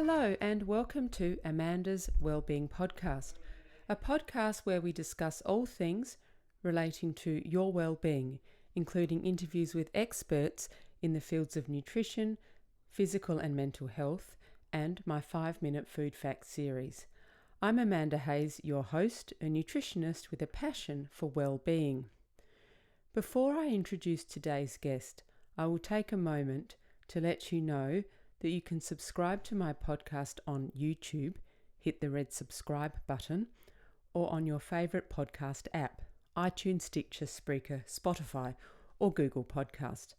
Hello and welcome to Amanda's Wellbeing Podcast, a podcast where we discuss all things relating to your well-being, including interviews with experts in the fields of nutrition, physical and mental health, and my 5-minute food fact series. I'm Amanda Hayes, your host, a nutritionist with a passion for well-being. Before I introduce today's guest, I will take a moment to let you know that you can subscribe to my podcast on YouTube, hit the red subscribe button, or on your favourite podcast app, iTunes, Stitcher, Spreaker, Spotify, or Google Podcast.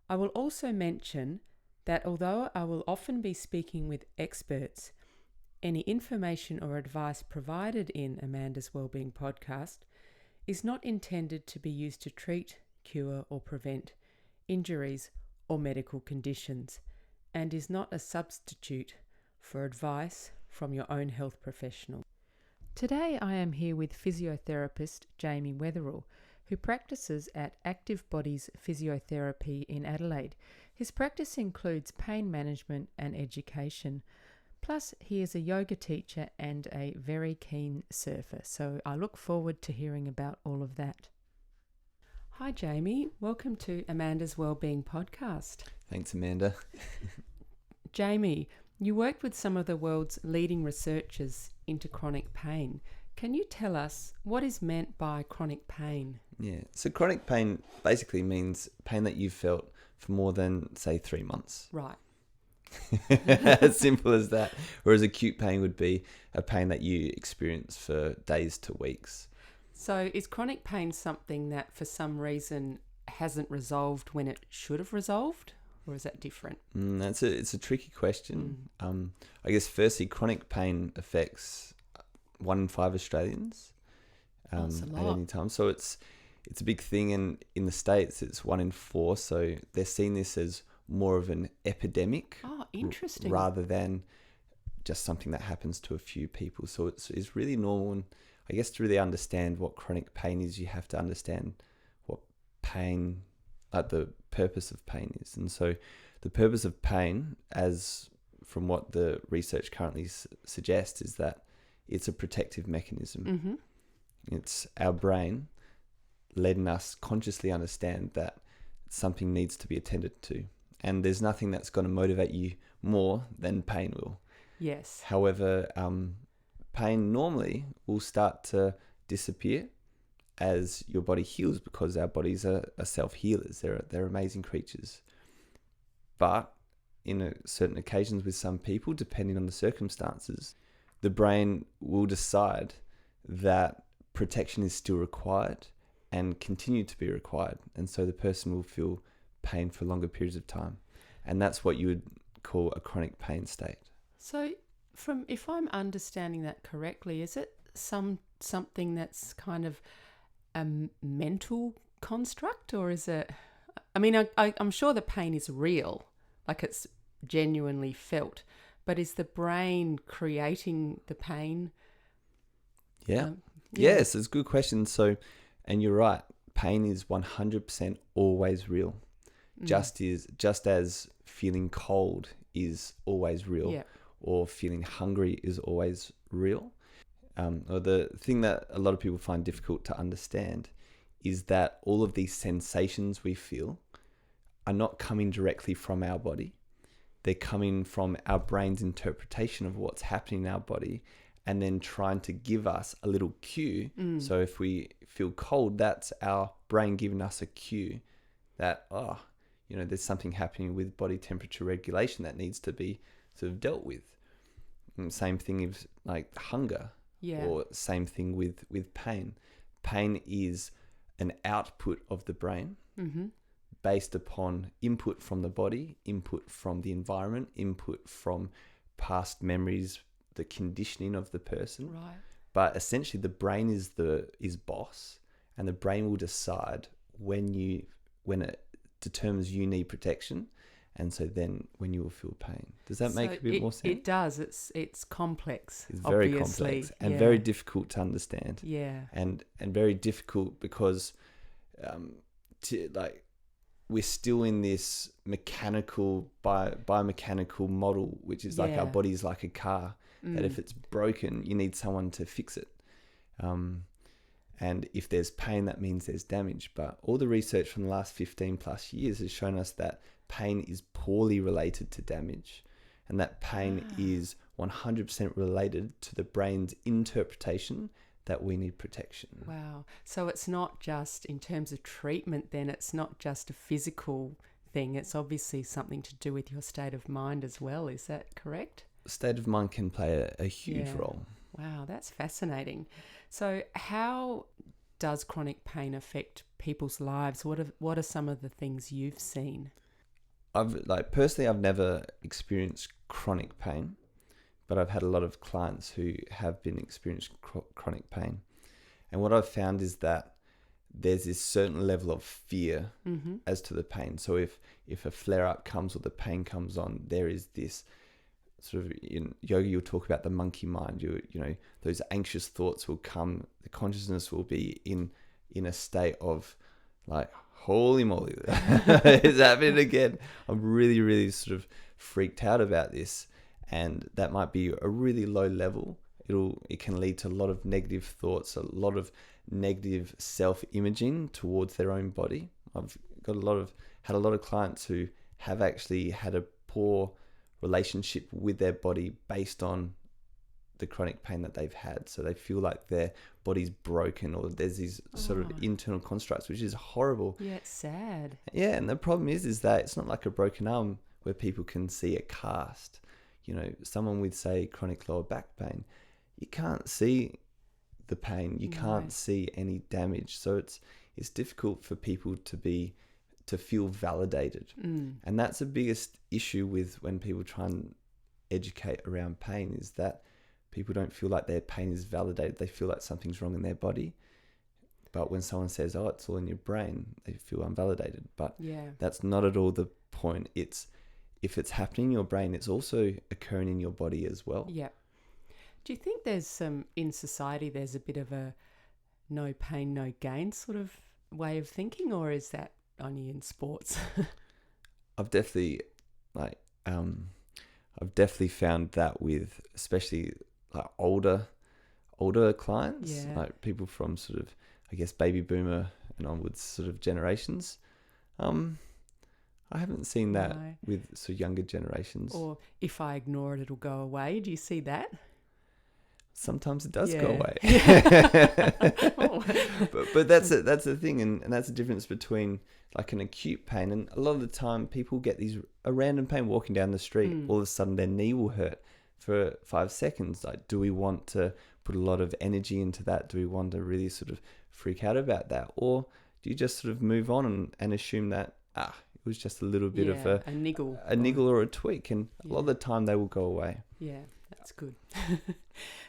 I will also mention that although I will often be speaking with experts, any information or advice provided in Amanda's Wellbeing Podcast is not intended to be used to treat, cure, or prevent injuries or medical conditions, and is not a substitute for advice from your own health professional. Today I am here with physiotherapist Jamie Wetherell, who practices at Active Bodies Physiotherapy in Adelaide. His practice includes pain management and education. Plus, he is a yoga teacher and a very keen surfer, so I look forward to hearing about all of that. Hi Jamie, welcome to Amanda's Wellbeing Podcast. Thanks, Amanda. Jamie, you worked with some of the world's leading researchers into chronic pain. Can you tell us what is meant by chronic pain? Yeah, so chronic pain basically means pain that you've felt for more than, say, 3 months. Right. As simple as that. Whereas acute pain would be a pain that you experience for days to weeks. So is chronic pain something that for some reason hasn't resolved when it should have resolved? Or is that different? It's a tricky question. I guess firstly, chronic pain affects 1 in 5 Australians at any time. So it's a big thing, and in the States it's 1 in 4. So they're seeing this as more of an epidemic. Oh, interesting. Rather than just something that happens to a few people. So it's really normal. And I guess to really understand what chronic pain is, you have to understand what pain, the purpose of pain is. And so the purpose of pain, as from what the research currently suggests, is that it's a protective mechanism. Mm-hmm. It's our brain letting us consciously understand that something needs to be attended to. And there's nothing that's going to motivate you more than pain will. Yes. However, pain normally will start to disappear as your body heals, because our bodies are self-healers. They're amazing creatures. But in certain occasions with some people, depending on the circumstances, the brain will decide that protection is still required and continue to be required. And so the person will feel pain for longer periods of time. And that's what you would call a chronic pain state. So if I'm understanding that correctly, is it something that's kind of a mental construct, or is it, I mean, I'm sure the pain is real, like it's genuinely felt, but is the brain creating the pain? Yeah. Yes, it's a good question. So, and you're right, pain is 100% always real. Just as feeling cold is always real, or feeling hungry is always real. Or the thing that a lot of people find difficult to understand is that all of these sensations we feel are not coming directly from our body. They're coming from our brain's interpretation of what's happening in our body, and then trying to give us a little cue. So if we feel cold, that's our brain giving us a cue that, there's something happening with body temperature regulation that needs to be sort of dealt with. And same thing is like hunger, or same thing with pain. Pain is an output of the brain based upon input from the body, input from the environment, input from past memories, the conditioning of the person. Right. But essentially the brain is boss, and the brain will decide when it determines you need protection, and so then when you will feel pain. Does that make a bit more sense? It does. It's complex. It's very obviously. Complex and very difficult to understand. Yeah. And very difficult because we're still in this biomechanical model, which is like our body's like a car, that if it's broken, you need someone to fix it. And if there's pain, that means there's damage. But all the research from the last 15 plus years has shown us that pain is poorly related to damage, and that pain is 100% related to the brain's interpretation that we need protection. Wow. So it's not just in terms of treatment then, it's not just a physical thing, it's obviously something to do with your state of mind as well. Is that correct? State of mind can play a huge role. Wow, that's fascinating. So how does chronic pain affect people's lives? What are some of the things you've seen? Personally, I've never experienced chronic pain, but I've had a lot of clients who have been experiencing chronic pain. And what I've found is that there's this certain level of fear as to the pain. So if a flare-up comes or the pain comes on, there is this sort of, in yoga, you'll talk about the monkey mind. You know, those anxious thoughts will come. The consciousness will be in a state of like, holy moly, it's happening again. I'm really, really sort of freaked out about this. And that might be a really low level. It can lead to a lot of negative thoughts, a lot of negative self-imaging towards their own body. I've had a lot of clients who have actually had a poor relationship with their body based on the chronic pain that they've had. So they feel like their body's broken, or there's these sort of internal constructs, which is horrible. Yeah, it's sad. Yeah, and the problem is that it's not like a broken arm where people can see a cast. You know, someone with, say, chronic lower back pain, you can't see the pain, you can't see any damage. So it's difficult for people to feel validated. And that's the biggest issue with when people try and educate around pain, is that people don't feel like their pain is validated. They feel like something's wrong in their body. But when someone says, oh, it's all in your brain, they feel unvalidated. But that's not at all the point. If it's happening in your brain, it's also occurring in your body as well. Yeah. Do you think there's in society, there's a bit of a no pain, no gain sort of way of thinking, or is that only in sports? I've definitely found that with especially like older clients, like people from sort of, I guess, baby boomer and onwards sort of generations. I haven't seen that with sort of younger generations. Or if I ignore it, it'll go away. Do you see that? Sometimes it does go away. but that's the thing, and that's the difference between like an acute pain, and a lot of the time people get a random pain walking down the street. All of a sudden their knee will hurt for 5 seconds. Like, do we want to put a lot of energy into that? Do we want to really sort of freak out about that? Or do you just sort of move on and assume that, it was just a little bit of a niggle or a tweak, and a lot of the time they will go away. Yeah, that's good.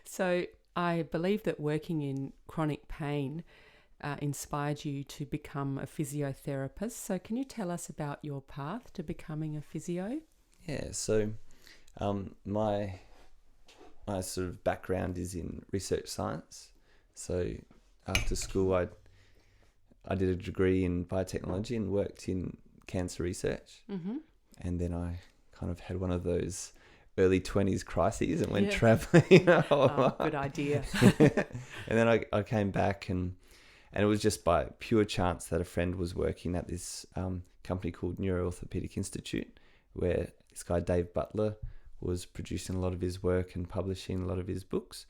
So I believe that working in chronic pain inspired you to become a physiotherapist. So can you tell us about your path to becoming a physio? Yeah, so my sort of background is in research science. So after school, I did a degree in biotechnology and worked in cancer research. And then I kind of had one of those early 20s crises and went traveling. Good idea. And then I came back, and it was just by pure chance that a friend was working at this company called Neuroorthopedic Institute, where this guy Dave Butler was producing a lot of his work and publishing a lot of his books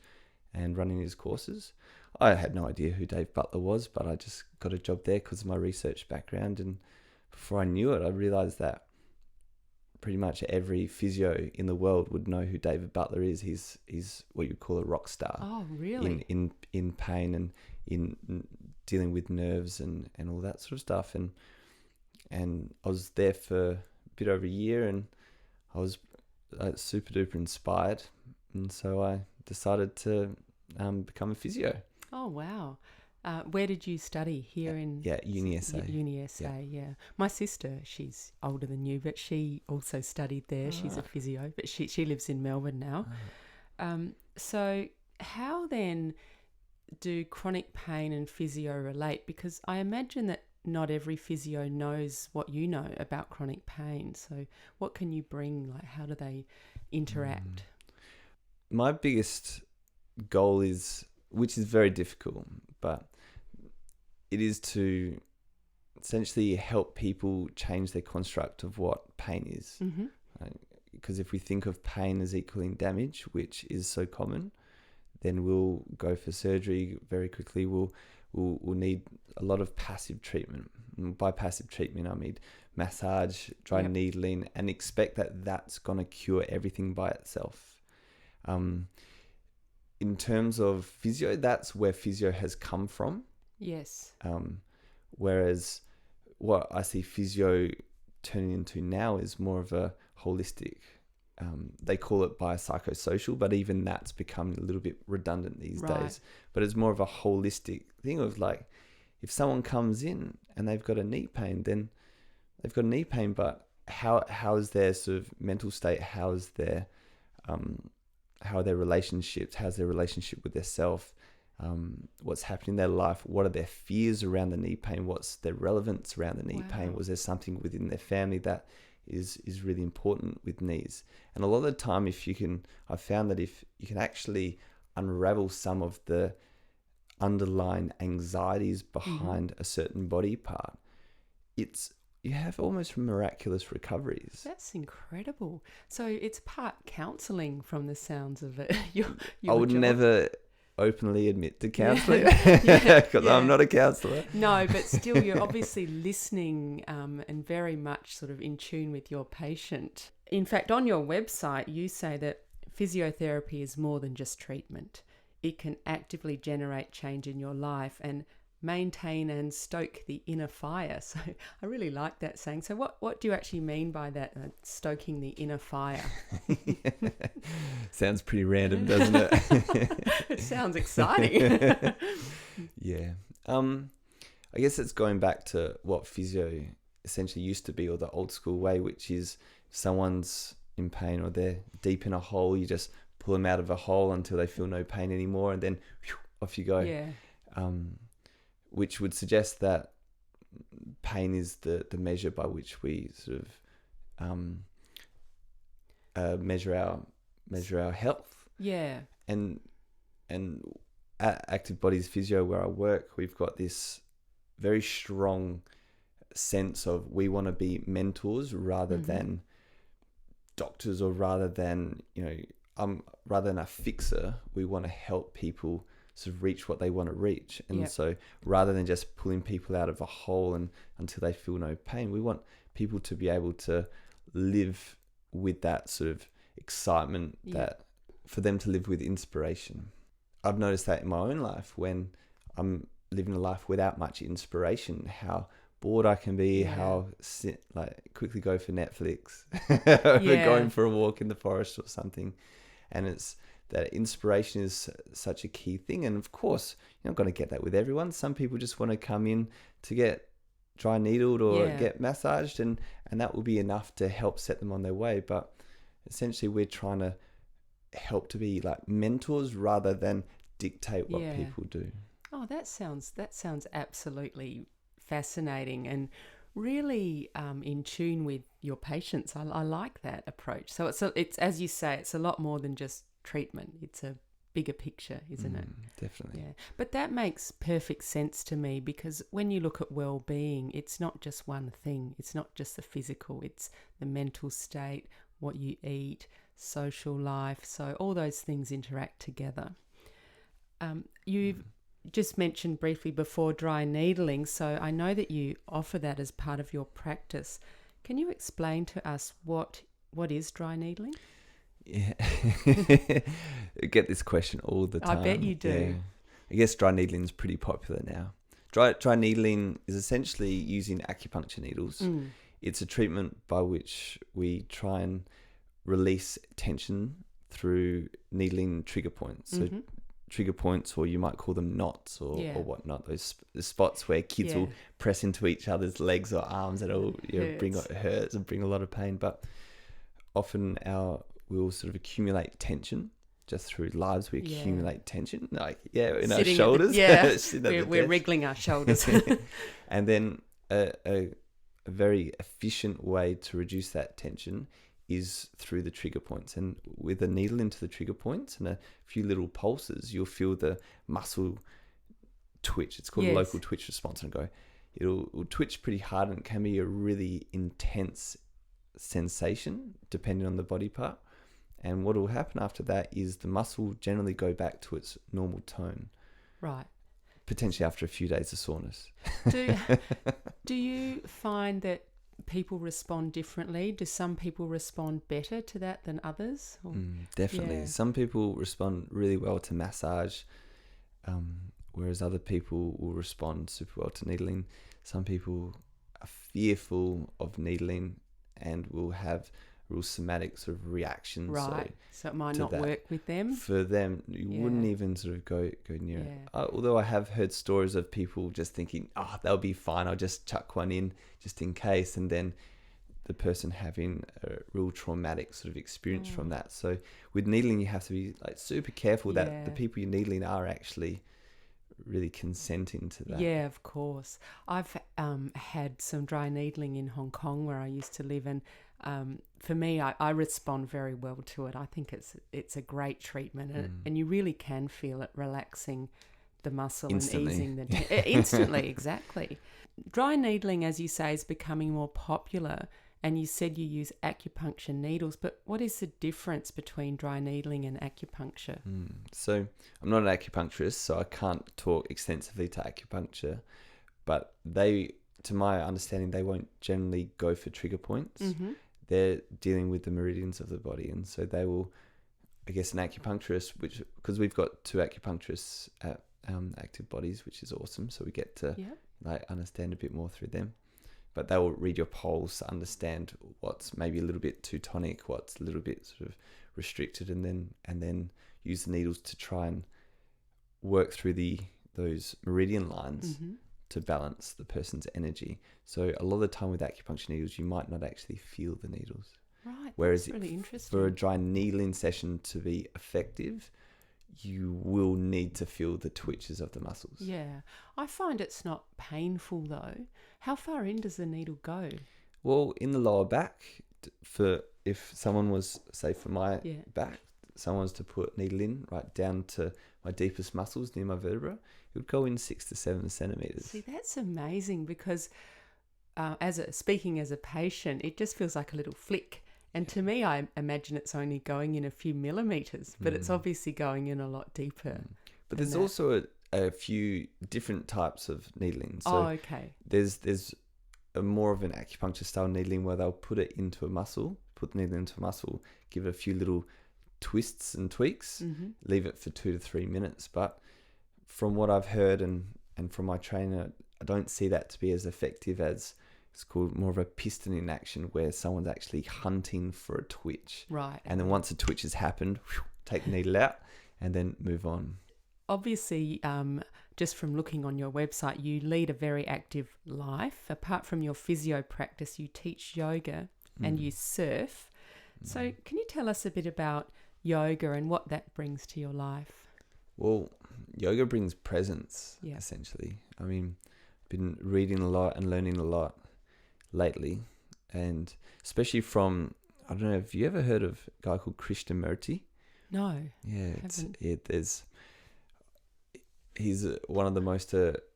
and running his courses. I had no idea who Dave Butler was, but I just got a job there because of my research background. And before I knew it, I realized that pretty much every physio in the world would know who David Butler is. He's what you call a rock star. Oh, really? In pain and in dealing with nerves and all that sort of stuff. And I was there for a bit over a year, and I was super duper inspired. And so I decided to become a physio. Oh, wow. Where did you study? Here in... Yeah, UniSA. UniSA, yeah. My sister, she's older than you, but she also studied there. She's a physio, but she lives in Melbourne now. So how then do chronic pain and physio relate? Because I imagine that not every physio knows what you know about chronic pain. So what can you bring? Like, how do they interact? My biggest goal is, which is very difficult, but it is to essentially help people change their construct of what pain is. Mm-hmm. Because if we think of pain as equaling damage, which is so common, then we'll go for surgery very quickly. We'll need a lot of passive treatment. And by passive treatment, I mean massage, dry needling, and expect that that's going to cure everything by itself. In terms of physio, that's where physio has come from. Yes. Whereas what I see physio turning into now is more of a holistic. They call it biopsychosocial, but even that's become a little bit redundant these days. But it's more of a holistic thing of like, if someone comes in and they've got a knee pain, then they've got a knee pain, but how is their sort of mental state? How are their relationships? How's their relationship with their self? What's happening in their life? What are their fears around the knee pain? What's their relevance around the knee pain? Was there something within their family that is really important with knees? And a lot of the time, I've found that if you can actually unravel some of the underlying anxieties behind a certain body part, you have almost miraculous recoveries. That's incredible. So it's part counselling from the sounds of it. I would never openly admit to counselling because I'm not a counsellor. No, but still you're obviously listening and very much sort of in tune with your patient. In fact, on your website, you say that physiotherapy is more than just treatment. It can actively generate change in your life and maintain and stoke the inner fire. So I really like that saying. So what do you actually mean by that, stoking the inner fire? Sounds pretty random, doesn't it? It sounds exciting. Yeah. I guess it's going back to what physio essentially used to be, or the old school way, which is if someone's in pain or they're deep in a hole, you just pull them out of a hole until they feel no pain anymore, and then off you go. Yeah. Which would suggest that pain is the measure by which we sort of measure our health. Yeah. And at Active Bodies Physio, where I work, we've got this very strong sense of we want to be mentors rather than doctors, or rather than a fixer. We want to help people sort of reach what they want to reach. And so rather than just pulling people out of a hole and until they feel no pain, we want people to be able to live with that sort of excitement, that for them to live with inspiration. I've noticed that in my own life when I'm living a life without much inspiration, how bored I can be, how quickly go for Netflix over going for a walk in the forest or something. And it's that inspiration is such a key thing. And of course, you're not going to get that with everyone. Some people just want to come in to get dry needled or get massaged, and that will be enough to help set them on their way. But essentially, we're trying to help to be like mentors rather than dictate what people do. Oh, that sounds absolutely fascinating and really in tune with your patients. I like that approach. So it's as you say, it's a lot more than just treatment. It's a bigger picture, isn't it? Definitely. Yeah. But that makes perfect sense to me, because when you look at well-being, it's not just one thing. It's not just the physical. It's the mental state, what you eat, social life. So all those things interact together. You've just mentioned briefly before dry needling. So I know that you offer that as part of your practice. Can you explain to us what is dry needling? Yeah. I get this question all the time. I bet you do. Yeah. I guess dry needling is pretty popular now. Dry needling is essentially using acupuncture needles. It's a treatment by which we try and release tension through needling trigger points. So trigger points, or you might call them knots or whatnot, those spots where kids will press into each other's legs or arms, and it'll hurts and bring a lot of pain. But often we'll sort of accumulate tension just through lives. We accumulate tension, in our shoulders. We're wriggling our shoulders. And then a very efficient way to reduce that tension is through the trigger points. And with a needle into the trigger points and a few little pulses, you'll feel the muscle twitch. It's called a local twitch response. And it'll twitch pretty hard, and it can be a really intense sensation depending on the body part. And what will happen after that is the muscle will generally go back to its normal tone. Right. Potentially after a few days of soreness. Do you find that people respond differently? Do some people respond better to that than others? Definitely. Yeah. Some people respond really well to massage, whereas other people will respond super well to needling. Some people are fearful of needling and will have real somatic sort of reactions. Right. So it might not work with them. For them, you wouldn't even sort of go near it. Although I have heard stories of people just thinking, they'll be fine, I'll just chuck one in just in case. And then the person having a real traumatic sort of experience from that. So with needling, you have to be like super careful that the people you're needling are actually really consenting to that. Yeah, of course. I've had some dry needling in Hong Kong where I used to live, and for me, I respond very well to it. I think it's a great treatment, and you really can feel it relaxing the muscle instantly. And easing the instantly. Exactly. Dry needling, as you say, is becoming more popular, and you said you use acupuncture needles, but what is the difference between dry needling and acupuncture? So I'm not an acupuncturist, so I can't talk extensively to acupuncture, but to my understanding, they won't generally go for trigger points. Mm-hmm. They're dealing with the meridians of the body, and so they will, I guess, an acupuncturist, because we've got 2 acupuncturists at Active Bodies, which is awesome, so we get to understand a bit more through them. But they will read your pulse to understand what's maybe a little bit too tonic, what's a little bit sort of restricted, and then use the needles to try and work through those meridian lines to balance the person's energy. So a lot of the time with acupuncture needles, you might not actually feel the needles. Right. Whereas that's really interesting. For a dry needling session to be effective, you will need to feel the twitches of the muscles. Yeah. I find it's not painful though. How far in does the needle go? Well, in the lower back, if someone was, say for my back, someone was to put needle in right down to my deepest muscles near my vertebra, it would go in 6 to 7 centimeters. See, that's amazing, because speaking as a patient, it just feels like a little flick. And to me, I imagine it's only going in a few millimeters, but it's obviously going in a lot deeper. But there's also a few different types of needling. So okay. There's a more of an acupuncture style needling where they'll put it into a muscle, put the needle into a muscle, give it a few little twists and tweaks, leave it for 2 to 3 minutes. But from what I've heard and from my trainer, I don't see that to be as effective as it's called more of a pistoning action, where someone's actually hunting for a twitch. Right. And then once the twitch has happened, take the needle out and then move on. Obviously, just from looking on your website, you lead a very active life. Apart from your physio practice, you teach yoga and you surf. So can you tell us a bit about yoga and what that brings to your life? Well, yoga brings presence, essentially. I mean, I've been reading a lot and learning a lot lately, and especially from, I don't know, have you ever heard of a guy called Krishnamurti? No. Yeah, he's one of the most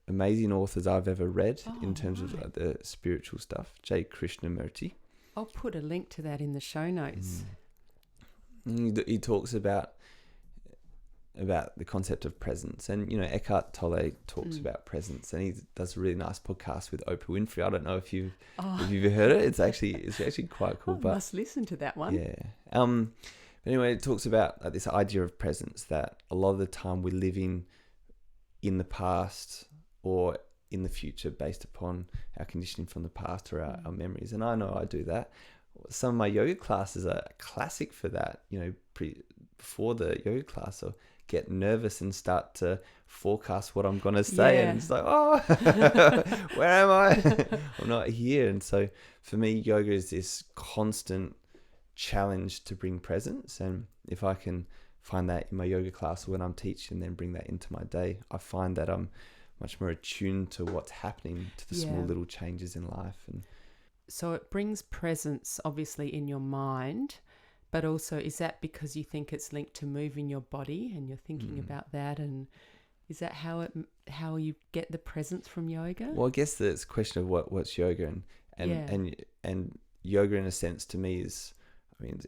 amazing authors I've ever read in terms of the spiritual stuff. J. Krishnamurti. I'll put a link to that in the show notes. He talks about the concept of presence, and Eckhart Tolle talks about presence, and he does a really nice podcast with Oprah Winfrey. I don't know if you've heard it. It's actually quite cool. I must listen to that one. Yeah. But anyway, it talks about this idea of presence, that a lot of the time we're living in the past or in the future based upon our conditioning from the past or our memories. And I know I do that. Some of my yoga classes are a classic for that. Before the yoga class, I'll get nervous and start to forecast what I'm going to say. And it's like, where am I? I'm not here. And so for me, yoga is this constant challenge to bring presence. And if I can find that in my yoga class or when I'm teaching, then bring that into my day, I find that I'm much more attuned to what's happening, to the small little changes in life. And so it brings presence, obviously, in your mind, but also is that because you think it's linked to moving your body and you're thinking about that? And is that how you get the presence from yoga? Well, I guess it's a question of what's yoga, and yoga in a sense to me is,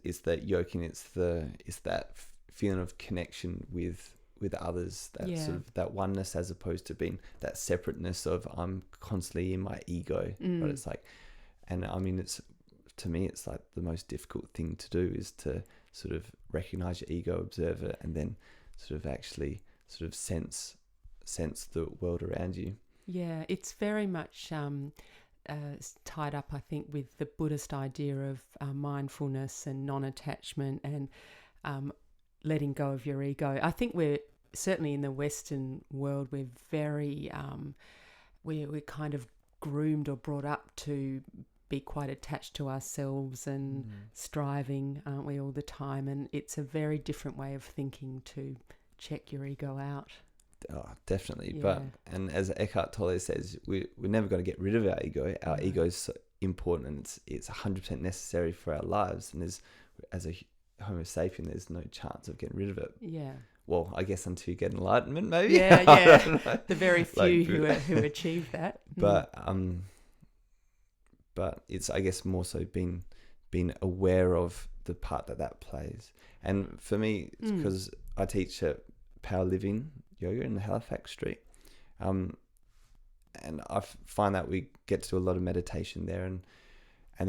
it's that yoking, it's that feeling of connection with others, that sort of that oneness, as opposed to being that separateness of I'm constantly in my ego. But it's like, and it's, to me, it's like the most difficult thing to do is to sort of recognize your ego, observe it, and then sort of actually sort of sense the world around you. Yeah, it's very much tied up, I think, with the Buddhist idea of mindfulness and non-attachment and letting go of your ego. I think we're certainly in the Western world, we're very we're kind of groomed or brought up to be quite attached to ourselves and striving, aren't we, all the time? And it's a very different way of thinking to check your ego out. Oh, definitely. Yeah. But, and as Eckhart Tolle says, we're never going to get rid of our ego. Our ego is so important, and it's 100% necessary for our lives. And as a Homo sapien, there's no chance of getting rid of it. Yeah. Well, I guess until you get enlightenment, maybe. Yeah. The very few who achieve that. But it's, I guess, more so being aware of the part that plays. And for me, it's because I teach at Power Living Yoga in the Halifax Street. And I find that we get to do a lot of meditation there, and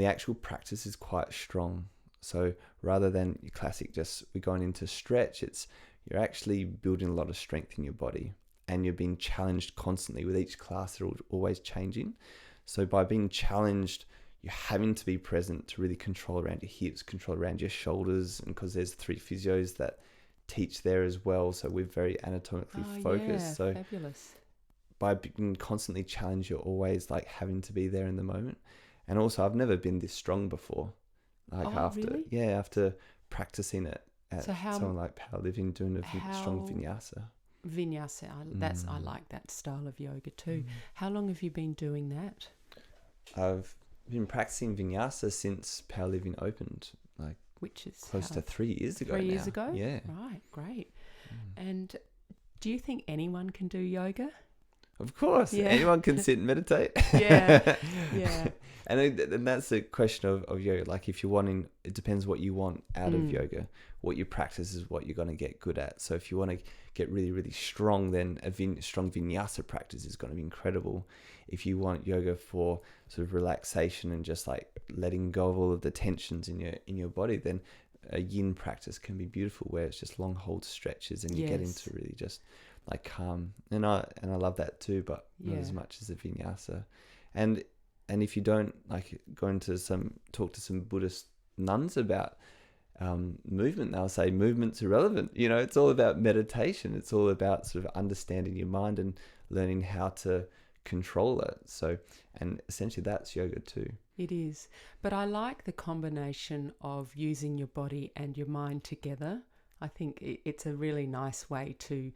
the actual practice is quite strong. So rather than your classic we're going into stretch, you're actually building a lot of strength in your body, and you're being challenged constantly with each class. They're always changing. So by being challenged, you're having to be present to really control around your hips, control around your shoulders, and because there's 3 physios that teach there as well, so we're very anatomically focused. Yeah, so fabulous. By being constantly challenged, you're always like having to be there in the moment. And also, I've never been this strong before. Like after practicing it at someone like Power Living, doing a strong vinyasa. I like that style of yoga too. How long have you been doing that? I've been practicing vinyasa since Power Living opened, which is close to 3 years ago. 3 years ago? Yeah. Right, great. And do you think anyone can do yoga? Of course. Yeah. Anyone can sit and meditate. Yeah. And that's the question of yoga. Like, if you're wanting, it depends what you want out of yoga. What you practice is what you're going to get good at. So if you want to get really, really strong, then a strong vinyasa practice is going to be incredible. If you want yoga for sort of relaxation and just like letting go of all of the tensions in your body, then a yin practice can be beautiful, where it's just long hold stretches and you get into really just like calm. And I love that too, but not as much as a vinyasa. And if you don't like talk to some Buddhist nuns about movement, they'll say movement's irrelevant. It's all about meditation. It's all about sort of understanding your mind and learning how to control it. So, and essentially that's yoga too. It is. But I like the combination of using your body and your mind together. I think it's a really nice way to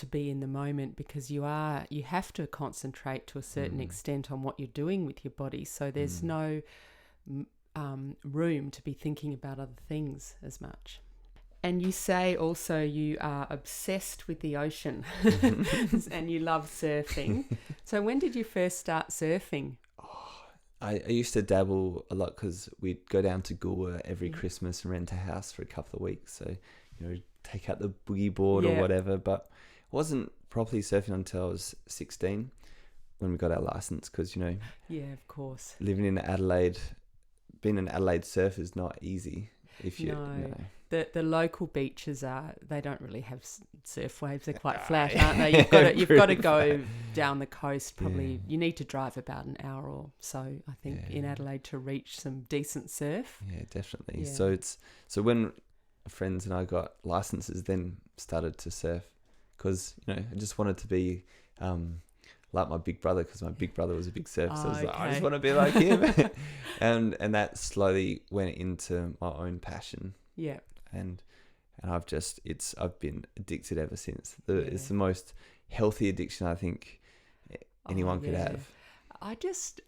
be in the moment, because you have to concentrate to a certain extent on what you're doing with your body. So there's no room to be thinking about other things as much. And you say also you are obsessed with the ocean and you love surfing. So when did you first start surfing? I used to dabble a lot, because we'd go down to Goolwa every Christmas and rent a house for a couple of weeks. So, take out the boogie board or whatever. But wasn't properly surfing until I was 16 when we got our license, because, Yeah, of course. Living in Adelaide, being an Adelaide surfer is not easy. If you The local beaches they don't really have surf waves. They're quite flat, aren't they? You've got to go down the coast. Probably you need to drive about an hour or so, I think, in Adelaide to reach some decent surf. Yeah, definitely. Yeah. So when friends and I got licenses, then started to surf, because I just wanted to be like my big brother, because my big brother was a big surfer. So I was like, I just want to be like him. and that slowly went into my own passion. Yeah. And and I've been addicted ever since. It's the most healthy addiction I think anyone could have. I just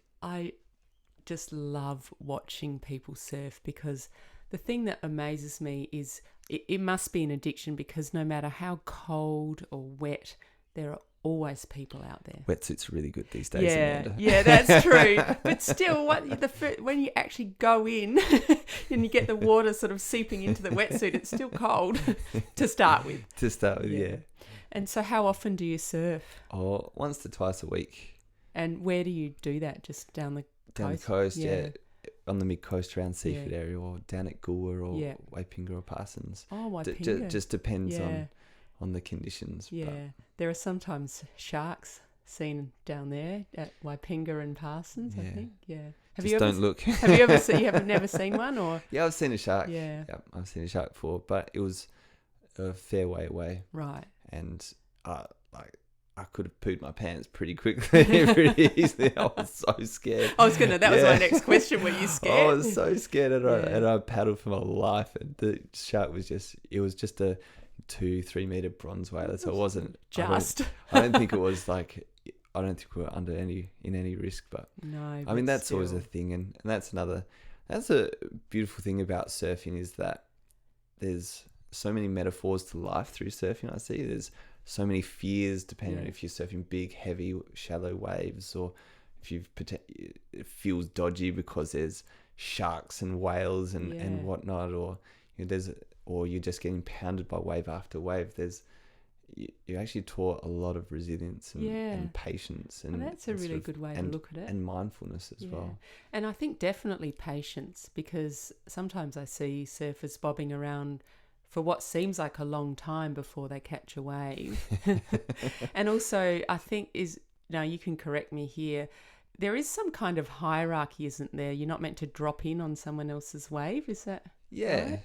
love watching people surf, because the thing that amazes me is it must be an addiction, because no matter how cold or wet, there are always people out there. Wetsuits are really good these days, Amanda. Yeah, that's true. But still, when you actually go in and you get the water sort of seeping into the wetsuit, it's still cold to start with. Yeah. And so how often do you surf? Oh, once to twice a week. And where do you do that? Just down the coast? Down the coast, yeah. On the mid-coast around Seaford area, or down at Goolwa or Waipinga or Parsons. Oh, Waipinga. Just depends on the conditions. Yeah. But There are sometimes sharks seen down there at Waipinga and Parsons, I think. Yeah. Don't look. Have you ever seen? You have never seen one, or? Yeah, I've seen a shark. Yeah. I've seen a shark before, but it was a fair way away. Right. And I could have pooed my pants pretty quickly, pretty easily. I was so scared. That was my next question. Were you scared? I was so scared, and I paddled for my life. And the shark was just a 2-3 meter bronze whaler, so it wasn't just. I don't think it was like. I don't think we were under any risk, but no. I mean that's always a thing, and that's a beautiful thing about surfing, is that there's so many metaphors to life through surfing. I see there's so many fears depending on if you're surfing big, heavy, shallow waves, or if it feels dodgy because there's sharks and whales and whatnot, or or you're just getting pounded by wave after wave. You're actually taught a lot of resilience and patience, and that's a really good way to look at it, and mindfulness as well. And I think definitely patience, because sometimes I see surfers bobbing around for what seems like a long time before they catch a wave. And also, I think now you can correct me here, there is some kind of hierarchy, isn't there? You're not meant to drop in on someone else's wave, is that right?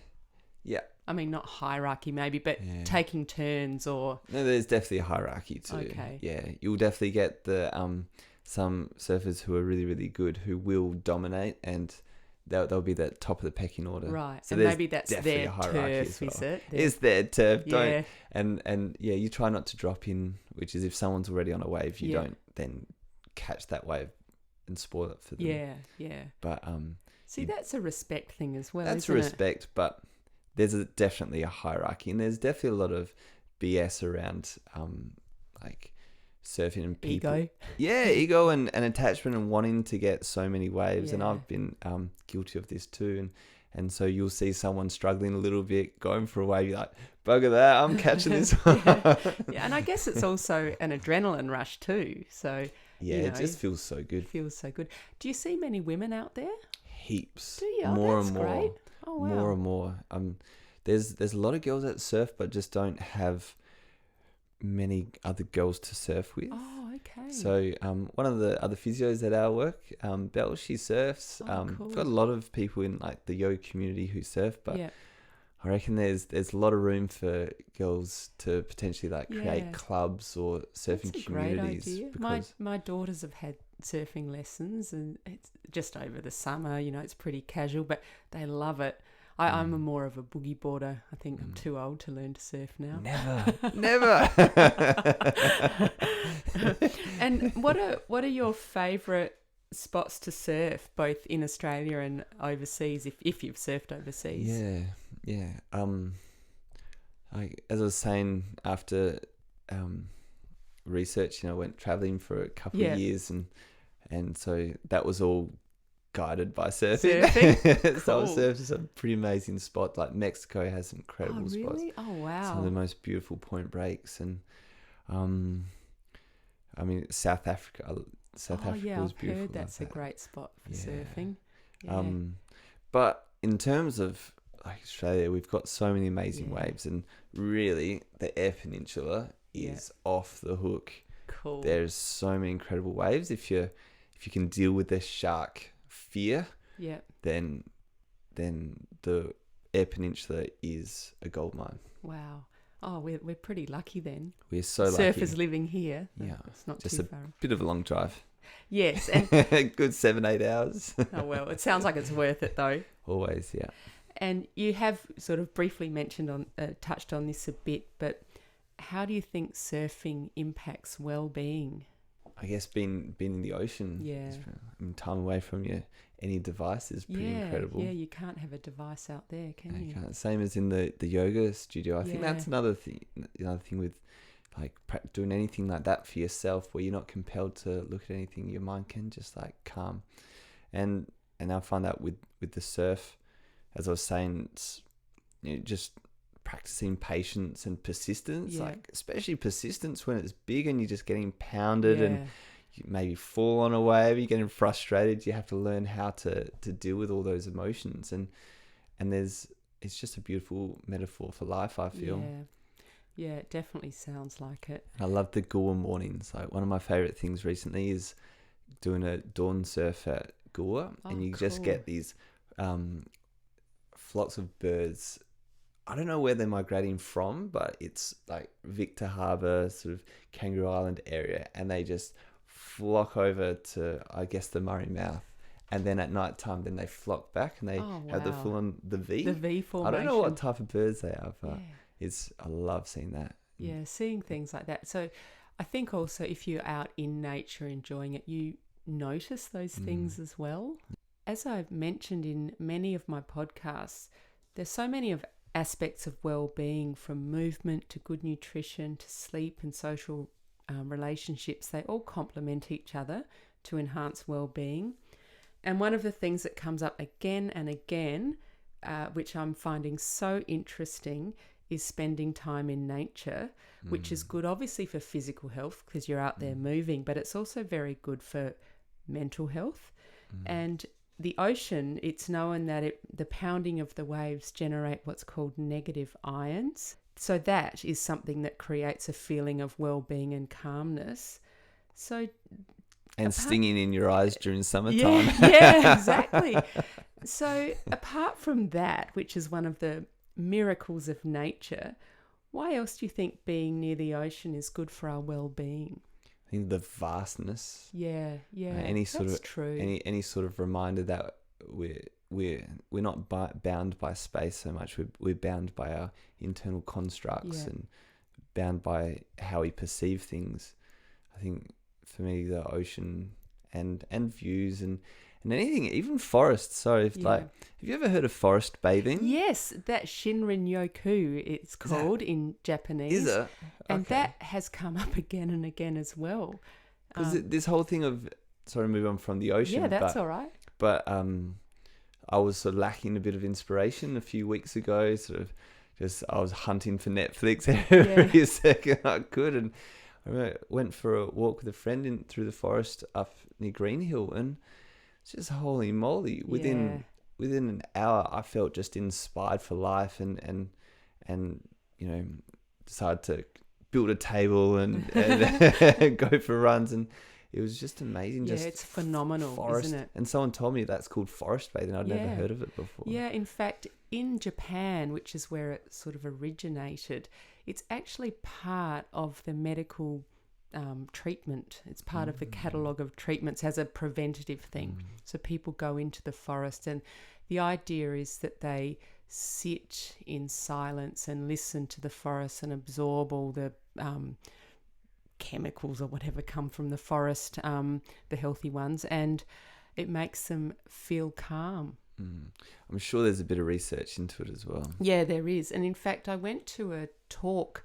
Yeah. I mean, not hierarchy maybe, but taking turns or... No, there's definitely a hierarchy too. Okay. Yeah, you'll definitely get some surfers who are really, really good who will dominate, and they'll be the top of the pecking order. Right. So and maybe that's their turf, is it? It's their turf. Don't, and you try not to drop in, which is if someone's already on a wave, you don't then catch that wave and spoil it for them. Yeah. But that's a respect thing as well. That's isn't respect, but there's definitely a hierarchy, and there's definitely a lot of BS around like surfing and people. Ego and attachment and wanting to get so many waves. And I've been guilty of this too, and so you'll see someone struggling a little bit, going for a wave, you're like, bugger that, I'm catching this one. And I guess it's also an adrenaline rush too, so it just feels so good. Do you see many women out there? Heaps. Do you? More that's and more. Great. Oh, wow. More and more. There's a lot of girls that surf, but just don't have many other girls to surf with. Oh, okay. So one of the other physios at our work, Belle, she surfs. Cool. We've got a lot of people in like the yoga community who surf, but I reckon there's a lot of room for girls to potentially create clubs or surfing communities. That's a great idea. My daughters have had surfing lessons, and it's just over the summer, it's pretty casual, but they love it. I'm more of a boogie boarder. I think I'm too old to learn to surf now. Never. And what are your favourite spots to surf, both in Australia and overseas, if you've surfed overseas? Yeah. As I was saying, after research, I went travelling for a couple of years, and so that was all guided by surfing. So I surfed at some pretty amazing spots. Like Mexico has some incredible spots. Oh, wow. Some of the most beautiful point breaks, and I mean South Africa. Africa was beautiful. I've heard that's a great spot for surfing. But in terms of Australia, we've got so many amazing waves, and really the Eyre Peninsula is off the hook. Cool. There's so many incredible waves. If you can deal with the shark fear, then the Eyre Peninsula is a goldmine. Wow. Oh, we're pretty lucky then. We're so lucky. Surfers living here. Yeah. It's not just too far. A bit of a long drive. Yes. And good 7-8 hours. Oh, well, it sounds like it's worth it though. Always, yeah. And you have sort of briefly touched on this a bit, but how do you think surfing impacts well-being? I guess being in the ocean, time away from any device is pretty incredible. Yeah, you can't have a device out there, can you? Can't. Same as in the yoga studio. I think that's another thing with like doing anything like that for yourself, where you're not compelled to look at anything. Your mind can just like calm, and I find that with the surf, as I was saying, it's, just practicing patience and persistence, like especially persistence when it's big and you're just getting pounded and you maybe fall on a wave, you're getting frustrated. You have to learn how to deal with all those emotions, and it's just a beautiful metaphor for life, I feel. Yeah, it definitely sounds like it. I love the Goa mornings. Like, one of my favorite things recently is doing a dawn surf at Goa, and you just get these flocks of birds. I don't know where they're migrating from, but it's like Victor Harbour, sort of Kangaroo Island area, and they just flock over to, I guess, the Murray Mouth. And then at night time, then they flock back and they have the full on the V. The V formation. I don't know what type of birds they are, but I love seeing that. Yeah, seeing things like that. So I think also if you're out in nature enjoying it, you notice those things as well. As I've mentioned in many of my podcasts, there's so many of aspects of well-being, from movement to good nutrition to sleep and social relationships. They all complement each other to enhance well-being. And one of the things that comes up again and again, which I'm finding so interesting, is spending time in nature, which is good obviously for physical health because you're out there moving, but it's also very good for mental health. And the ocean, it's known that the pounding of the waves generate what's called negative ions. So that is something that creates a feeling of well-being and calmness. And stinging in your eyes during summertime. Yeah, exactly. So apart from that, which is one of the miracles of nature, why else do you think being near the ocean is good for our well-being? I think the vastness. Yeah. That's true. Any sort of reminder that we're not bound by space so much. We're bound by our internal constructs and bound by how we perceive things. I think for me, the ocean and views and anything, even forests. So have you ever heard of forest bathing? Yes, that Shinrin-yoku it's called in Japanese. Is it? And that has come up again and again as well. Because this whole thing of, sorry, move on from the ocean. Yeah, that's all right. But I was sort of lacking a bit of inspiration a few weeks ago. I was hunting for Netflix every second I could, and I went for a walk with a friend through the forest up near Green Hill, and it's just holy moly. Within an hour, I felt just inspired for life, and decided to build a table and go for runs, and it was just amazing. Yeah, it's phenomenal, forest. Isn't it? And someone told me that's called forest bathing. I'd never heard of it before. Yeah, in fact, in Japan, which is where it sort of originated, it's actually part of the medical treatment. It's part of the catalogue of treatments as a preventative thing. So people go into the forest, and the idea is that they sit in silence and listen to the forest and absorb all the chemicals or whatever come from the forest, the healthy ones, and it makes them feel calm. I'm sure there's a bit of research into it as well. Yeah, there is. And in fact, I went to a talk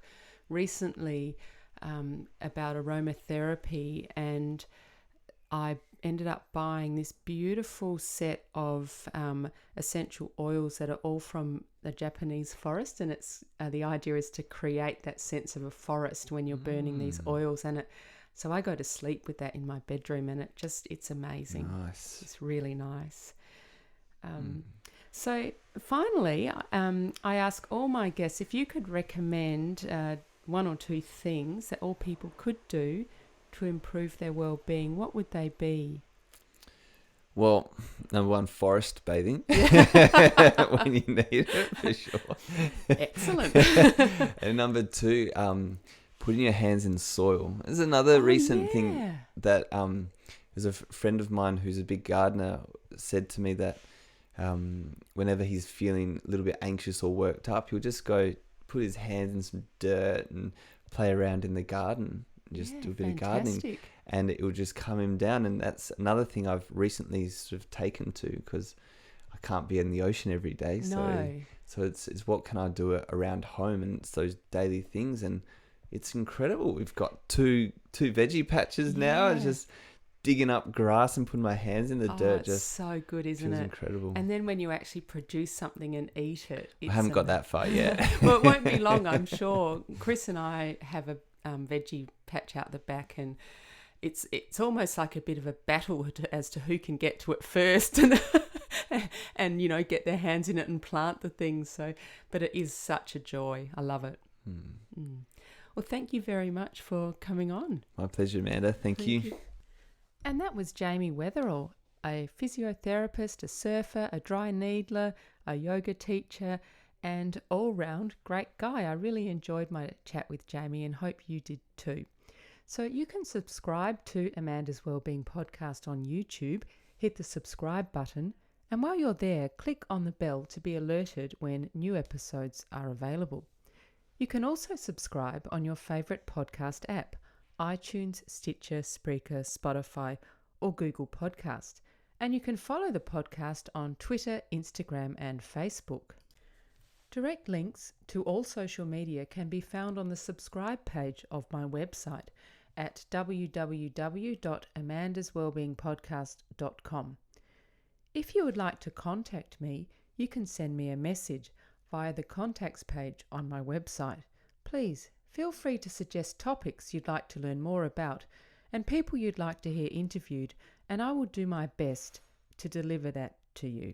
recently about aromatherapy, and I ended up buying this beautiful set of essential oils that are all from the Japanese forest, and it's the idea is to create that sense of a forest when you're burning these oils, and so I go to sleep with that in my bedroom, and it's amazing. Nice. It's really nice. So finally, I ask all my guests if you could recommend one or two things that all people could do to improve their well-being, what would they be? Well, number one, forest bathing when you need it, for sure. Excellent. And number two, putting your hands in soil. There's another recent thing that there's a friend of mine who's a big gardener said to me that whenever he's feeling a little bit anxious or worked up, he'll just go put his hands in some dirt and play around in the garden, just do a bit of gardening, and it will just calm him down. And that's another thing I've recently sort of taken to, because I can't be in the ocean every day. So it's what can I do around home, and it's those daily things, and it's incredible. We've got two veggie patches now. It's just digging up grass and putting my hands in the dirt. It's just so good, isn't it? Incredible. And then when you actually produce something and eat it, I haven't got that far yet. Well, it won't be long, I'm sure. Chris and I have a veggie patch out the back, and it's almost like a bit of a battle as to who can get to it first and you know, get their hands in it and plant the things. So, but it is such a joy. I love it. Well, thank you very much for coming on. My pleasure, Amanda. Thank you. And that was Jamie Wetherell, a physiotherapist, a surfer, a dry needler, a yoga teacher, and all-round great guy. I really enjoyed my chat with Jamie and hope you did too. So you can subscribe to Amanda's Wellbeing Podcast on YouTube, hit the subscribe button, and while you're there, click on the bell to be alerted when new episodes are available. You can also subscribe on your favourite podcast app, iTunes, Stitcher, Spreaker, Spotify, or Google Podcast. And you can follow the podcast on Twitter, Instagram, and Facebook. Direct links to all social media can be found on the subscribe page of my website at www.amandaswellbeingpodcast.com. If you would like to contact me, you can send me a message via the contacts page on my website. Please feel free to suggest topics you'd like to learn more about and people you'd like to hear interviewed, and I will do my best to deliver that to you.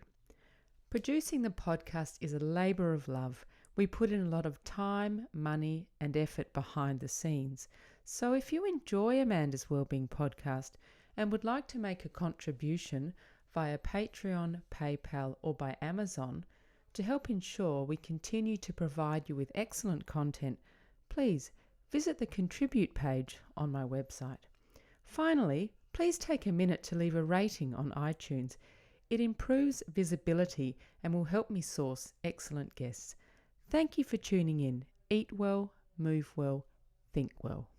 Producing the podcast is a labour of love. We put in a lot of time, money, and effort behind the scenes. So if you enjoy Amanda's Wellbeing Podcast and would like to make a contribution via Patreon, PayPal, or by Amazon to help ensure we continue to provide you with excellent content, please visit the Contribute page on my website. Finally, please take a minute to leave a rating on iTunes. It improves visibility and will help me source excellent guests. Thank you for tuning in. Eat well, move well, think well.